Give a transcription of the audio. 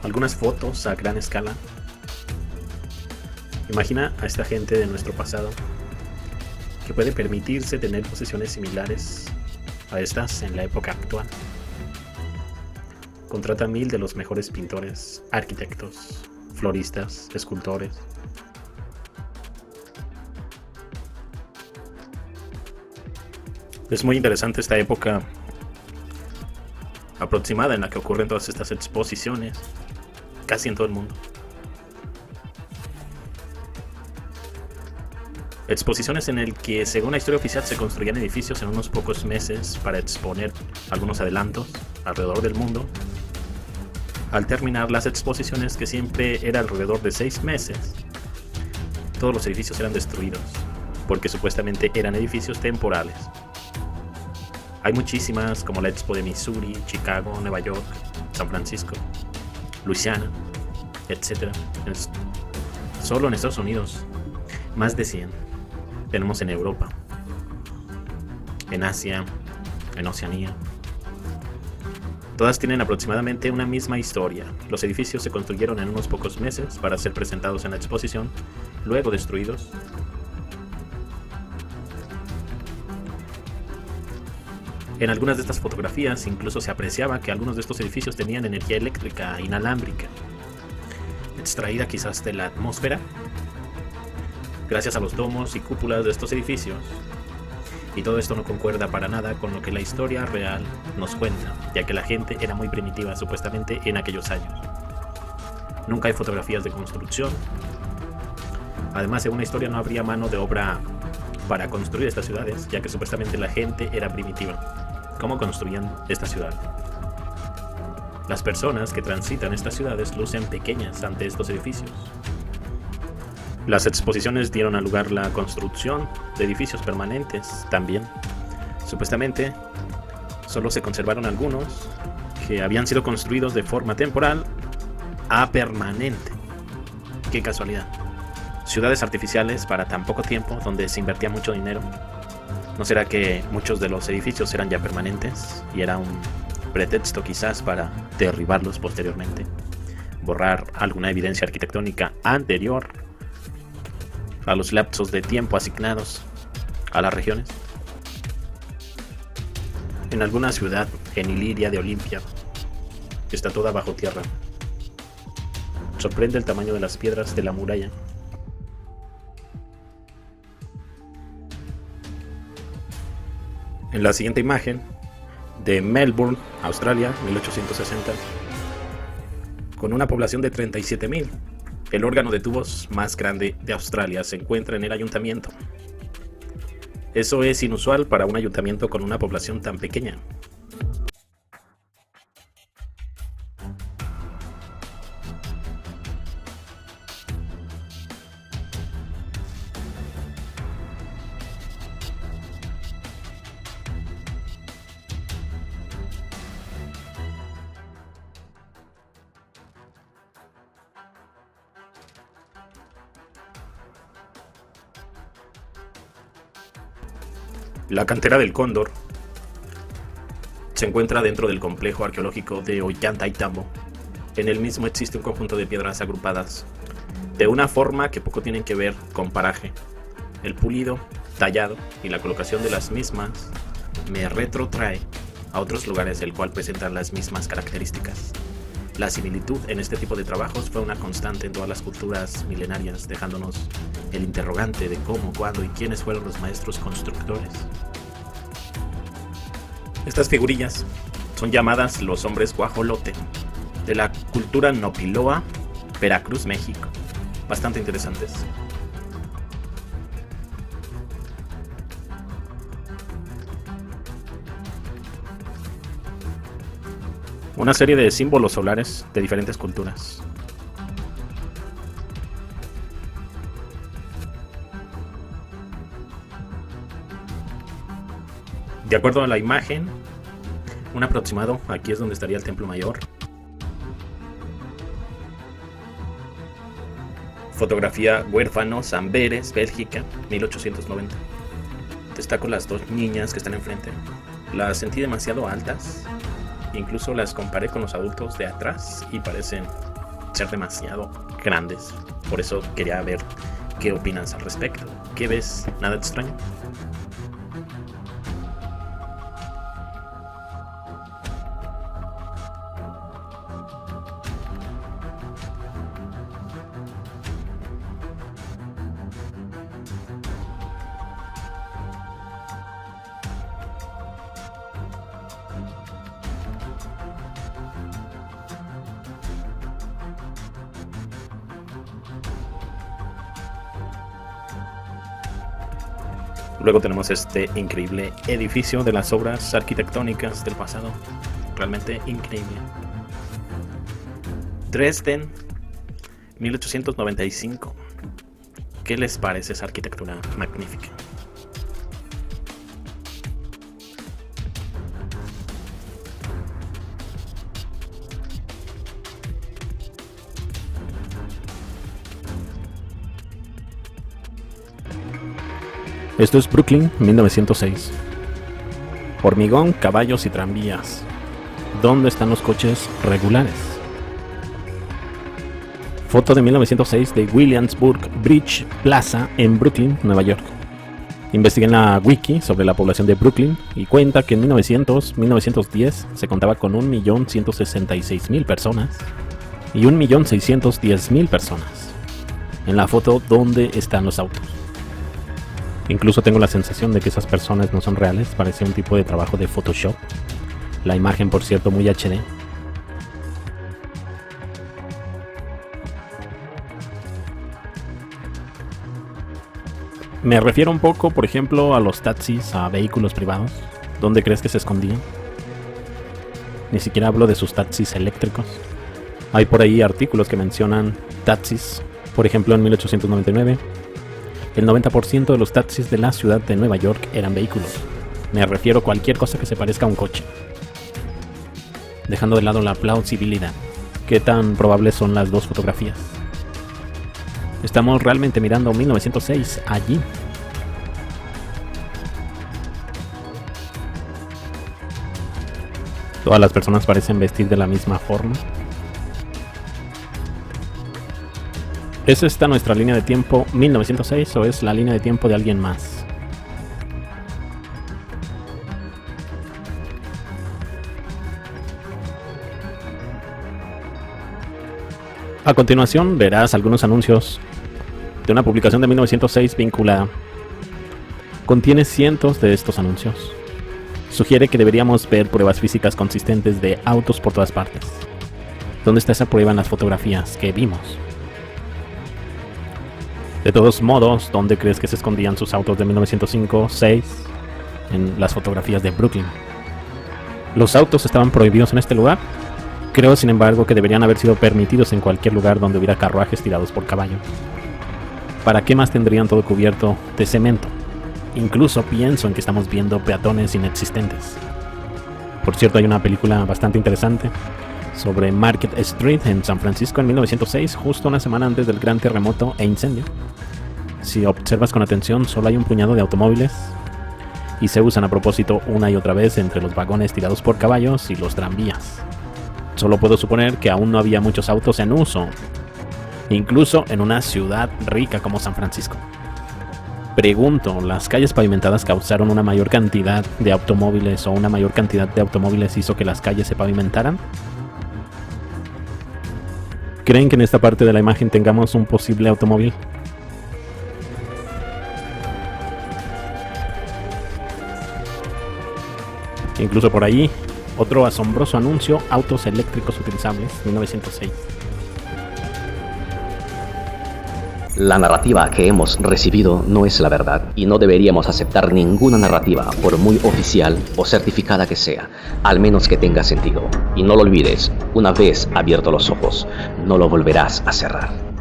algunas fotos a gran escala. Imagina a esta gente de nuestro pasado que puede permitirse tener posesiones similares a estas en la época actual. Contrata 1000 de los mejores pintores, arquitectos, floristas, escultores. Es muy interesante esta época aproximada en la que ocurren todas estas exposiciones, casi en todo el mundo. Exposiciones en el que, según la historia oficial, se construían edificios en unos pocos meses para exponer algunos adelantos alrededor del mundo. Al terminar las exposiciones, que siempre era alrededor de 6 meses, todos los edificios eran destruidos, porque supuestamente eran edificios temporales. Hay muchísimas, como la Expo de Missouri, Chicago, Nueva York, San Francisco, Luisiana, etc. Solo en Estados Unidos, más de 100. Tenemos en Europa, en Asia, en Oceanía. Todas tienen aproximadamente una misma historia. Los edificios se construyeron en unos pocos meses para ser presentados en la exposición, luego destruidos. En algunas de estas fotografías incluso se apreciaba que algunos de estos edificios tenían energía eléctrica inalámbrica, extraída quizás de la atmósfera, gracias a los domos y cúpulas de estos edificios. Y todo esto no concuerda para nada con lo que la historia real nos cuenta, ya que la gente era muy primitiva supuestamente en aquellos años. Nunca hay fotografías de construcción. Además, según la historia, no habría mano de obra para construir estas ciudades, ya que supuestamente la gente era primitiva. ¿Cómo construían esta ciudad? Las personas que transitan estas ciudades lucen pequeñas ante estos edificios. Las exposiciones dieron a lugar la construcción de edificios permanentes también. Supuestamente, solo se conservaron algunos que habían sido construidos de forma temporal a permanente. ¡Qué casualidad! Ciudades artificiales para tan poco tiempo, donde se invertía mucho dinero. ¿No será que muchos de los edificios eran ya permanentes y era un pretexto quizás para derribarlos posteriormente? Borrar alguna evidencia arquitectónica anterior a los lapsos de tiempo asignados a las regiones. En alguna ciudad en Iliria de Olimpia, que está toda bajo tierra, sorprende el tamaño de las piedras de la muralla. En la siguiente imagen, de Melbourne, Australia, 1860, con una población de 37.000, el órgano de tubos más grande de Australia se encuentra en el ayuntamiento. Eso es inusual para un ayuntamiento con una población tan pequeña. La cantera del Cóndor se encuentra dentro del complejo arqueológico de Ollantaytambo. En el mismo existe un conjunto de piedras agrupadas de una forma que poco tienen que ver con paraje. El pulido, tallado y la colocación de las mismas me retrotrae a otros lugares el cual presentan las mismas características. La similitud en este tipo de trabajos fue una constante en todas las culturas milenarias, dejándonos el interrogante de cómo, cuándo y quiénes fueron los maestros constructores. Estas figurillas son llamadas los hombres guajolote, de la cultura Nopiloa, Veracruz, México. Bastante interesantes. Una serie de símbolos solares de diferentes culturas. De acuerdo a la imagen, un aproximado, aquí es donde estaría el Templo Mayor. Fotografía Huérfanos, Amberes, Bélgica, 1890. Destaco las dos niñas que están enfrente. Las sentí demasiado altas. Incluso las comparé con los adultos de atrás y parecen ser demasiado grandes. Por eso quería ver qué opinas al respecto. ¿Qué ves? ¿Nada extraño? Luego tenemos este increíble edificio de las obras arquitectónicas del pasado. Realmente increíble. Dresden, 1895. ¿Qué les parece esa arquitectura magnífica? Esto es Brooklyn, 1906. Hormigón, caballos y tranvías. ¿Dónde están los coches regulares? Foto de 1906 de Williamsburg Bridge Plaza en Brooklyn, Nueva York. Investigué en la wiki sobre la población de Brooklyn y cuenta que en 1910 se contaba con 1.166.000 personas y 1.610.000 personas. En la foto, ¿dónde están los autos? Incluso tengo la sensación de que esas personas no son reales, parece un tipo de trabajo de Photoshop. La imagen, por cierto, muy HD. Me refiero un poco, por ejemplo, a los taxis, a vehículos privados. ¿Dónde crees que se escondían? Ni siquiera hablo de sus taxis eléctricos. Hay por ahí artículos que mencionan taxis. Por ejemplo, en 1899, el 90% de los taxis de la ciudad de Nueva York eran vehículos. Me refiero a cualquier cosa que se parezca a un coche. Dejando de lado la plausibilidad, ¿qué tan probables son las dos fotografías? Estamos realmente mirando 1906 allí. Todas las personas parecen vestir de la misma forma. ¿Es esta nuestra línea de tiempo 1906 o es la línea de tiempo de alguien más? A continuación verás algunos anuncios de una publicación de 1906 vinculada. Contiene cientos de estos anuncios. Sugiere que deberíamos ver pruebas físicas consistentes de autos por todas partes. ¿Dónde está esa prueba en las fotografías que vimos? De todos modos, ¿dónde crees que se escondían sus autos de 1905-6 en las fotografías de Brooklyn? ¿Los autos estaban prohibidos en este lugar? Creo, sin embargo, que deberían haber sido permitidos en cualquier lugar donde hubiera carruajes tirados por caballo. ¿Para qué más tendrían todo cubierto de cemento? Incluso pienso en que estamos viendo peatones inexistentes. Por cierto, hay una película bastante interesante sobre Market Street en San Francisco en 1906, justo una semana antes del gran terremoto e incendio. Si observas con atención, solo hay un puñado de automóviles y se usan a propósito una y otra vez entre los vagones tirados por caballos y los tranvías. Solo puedo suponer que aún no había muchos autos en uso, incluso en una ciudad rica como San Francisco. Pregunto, ¿las calles pavimentadas causaron una mayor cantidad de automóviles o una mayor cantidad de automóviles hizo que las calles se pavimentaran? ¿Creen que en esta parte de la imagen tengamos un posible automóvil? Incluso por ahí, otro asombroso anuncio, autos eléctricos utilizables, 1906. La narrativa que hemos recibido no es la verdad y no deberíamos aceptar ninguna narrativa, por muy oficial o certificada que sea, al menos que tenga sentido. Y no lo olvides, una vez abiertos los ojos, no lo volverás a cerrar.